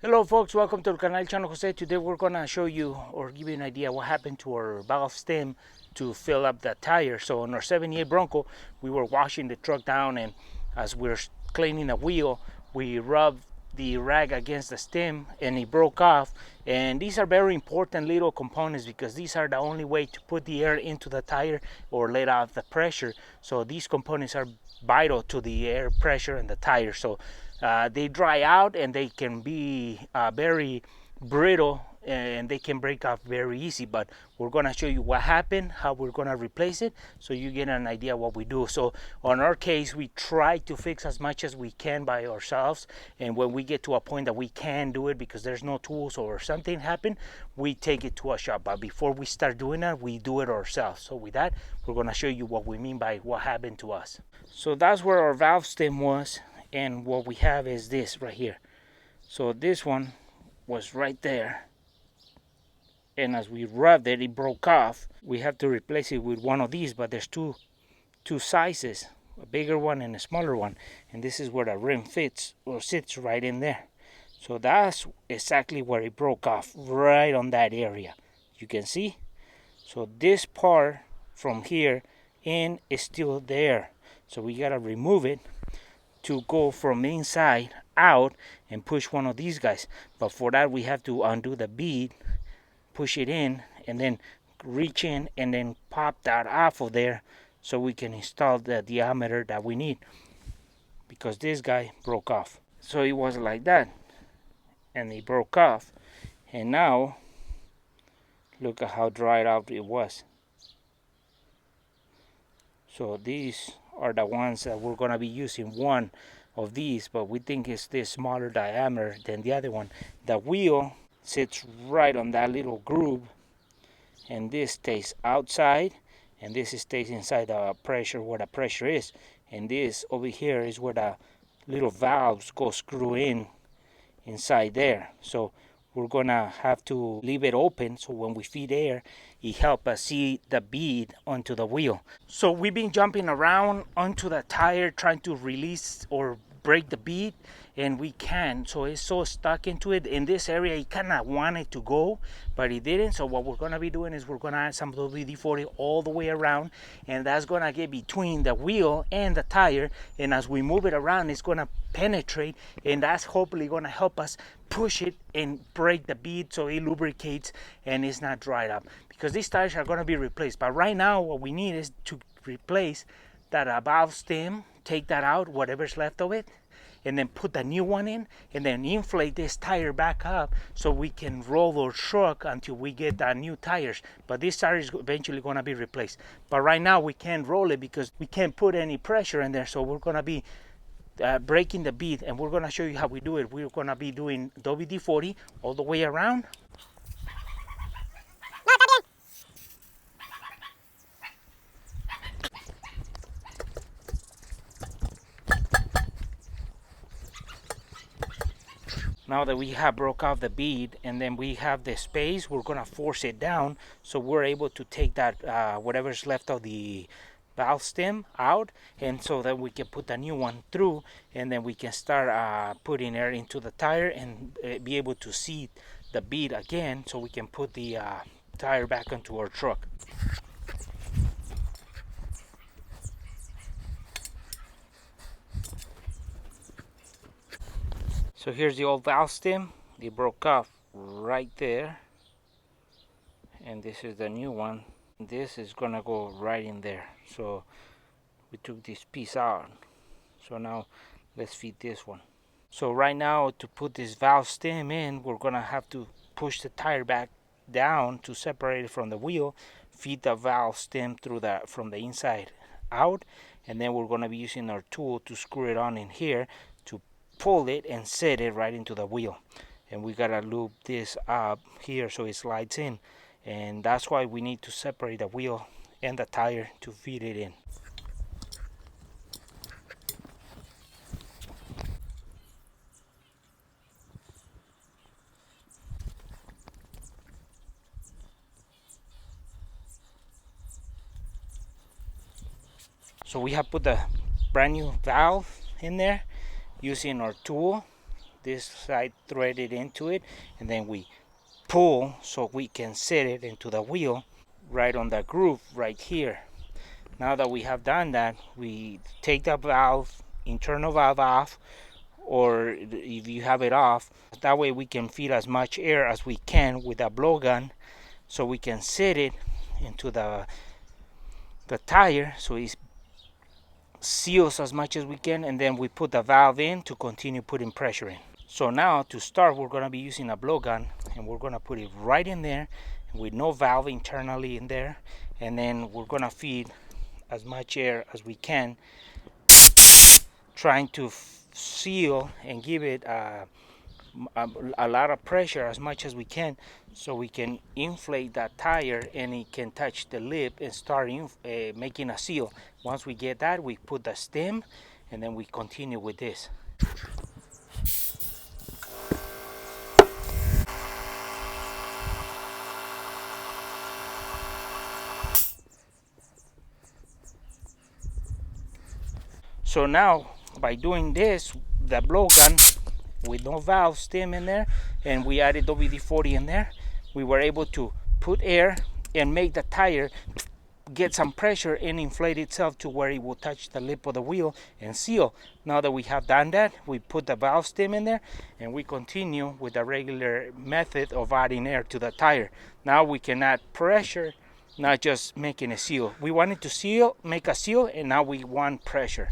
Hello folks, welcome to the Canal Channel Jose. Today we're gonna show you or give you an idea what happened to our valve stem to fill up the tire. So on our 78 Bronco, we were washing the truck down, and as we're cleaning the wheel, we rubbed the rag against the stem and it broke off. And these are very important little components because these are the only way to put the air into the tire or let out the pressure. So these components are vital to the air pressure in the tire. So they dry out and they can be very brittle and they can break off very easy, but we're going to show you what happened, how we're going to replace it, so you get an idea what we do. So on our case, we try to fix as much as we can by ourselves, and when we get to a point that we can do it because there's no tools or something happened, we take it to a shop. But before we start doing that, we do it ourselves. So with that, we're going to show you what we mean by what happened to us. So that's where our valve stem was, and what we have is this right here. So this one was right there, and as we rubbed it, it broke off. We have to replace it with one of these, but there's two sizes, a bigger one and a smaller one, and this is where the rim fits or sits right in there. So that's exactly where it broke off, right on that area. You can see. So this part from here in is still there, so we gotta remove it to go from inside out and push one of these guys. But for that, we have to undo the bead, push it in, and then reach in and then pop that off of there so we can install the diameter that we need, because this guy broke off. So it was like that, and it broke off, and now look at how dried out it was. So these are the ones that we're going to be using, one of these, but we think it's this smaller diameter than the other one. The wheel sits right on that little groove, and this stays outside, and this stays inside the pressure, where the pressure is, and this over here is where the little valves go screw in inside there. So we're gonna have to leave it open so when we feed air, it helps us see the bead onto the wheel. So we've been jumping around onto the tire trying to release or break the bead, and we can't. So it's so stuck into it. In this area, it kind of wanted to go, but it didn't. So what we're gonna be doing is we're gonna add some WD-40 all the way around, and that's gonna get between the wheel and the tire, and as we move it around, it's gonna penetrate, and that's hopefully gonna help us push it and break the bead so it lubricates and it's not dried up, because these tires are going to be replaced. But right now what we need is to replace that valve stem, take that out, whatever's left of it, and then put the new one in, and then inflate this tire back up so we can roll our truck until we get the new tires. But this tire is eventually going to be replaced, but right now we can't roll it because we can't put any pressure in there. So we're going to be breaking the bead, and we're going to show you how we do it. We're going to be doing WD-40 all the way around. Now that we have broke off the bead and then we have the space, we're going to force it down so we're able to take that whatever's left of the valve stem out, and so that we can put the new one through, and then we can start putting air into the tire and be able to see the bead again so we can put the tire back onto our truck. So here's the old valve stem. They broke off right there, and this is the new one. This is gonna go right in there. So we took this piece out. So now let's feed this one. So right now, to put this valve stem in, we're gonna have to push the tire back down to separate it from the wheel, feed the valve stem through from the inside out, and then we're gonna be using our tool to screw it on in here to pull it and set it right into the wheel. And we gotta loop this up here so it slides in, and that's why we need to separate the wheel and the tire to feed it in. So we have put the brand new valve in there using our tool. this side threaded into it, and then we pull so we can set it into the wheel right on the groove right here. Now that we have done that, we take the valve, internal valve off, or if you have it off, that way we can feed as much air as we can with a blowgun, so we can set it into the tire so it seals as much as we can, and then we put the valve in to continue putting pressure in. So now to start, we're going to be using a blowgun, and we're going to put it right in there with no valve internally in there, and then we're going to feed as much air as we can, trying to seal and give it a lot of pressure as much as we can, so we can inflate that tire and it can touch the lip and start making a seal. Once we get that, we put the stem, and then we continue with this. So now, by doing this, the blowgun with no valve stem in there, and we added WD-40 in there, we were able to put air and make the tire get some pressure and inflate itself to where it will touch the lip of the wheel and seal. Now that we have done that, we put the valve stem in there, and we continue with the regular method of adding air to the tire. Now we can add pressure, not just making a seal. We wanted to seal, make a seal, and now we want pressure.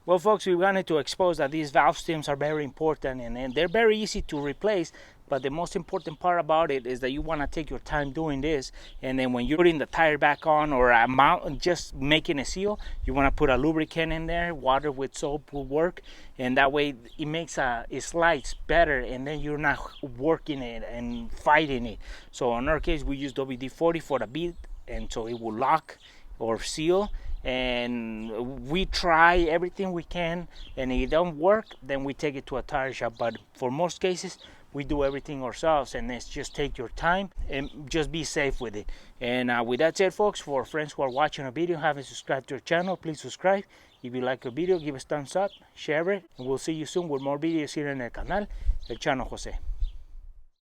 Well, folks, we wanted to expose that these valve stems are very important, and they're very easy to replace, but the most important part about it is that you want to take your time doing this, and then when you're putting the tire back on or a mount, just making a seal, you want to put a lubricant in there. Water with soap will work, and that way it makes it slides better, and then you're not working it and fighting it. So in our case, we use WD-40 for the bead, and so it will lock or seal. And we try everything we can, and if it don't work, then we take it to a tire shop. But for most cases, we do everything ourselves, and it's just take your time and just be safe with it. And with that said, folks, for friends who are watching a video, haven't subscribed to our channel, please subscribe. If you like a video, give us thumbs up, share it, and we'll see you soon with more videos here in el canal, El Chano Jose.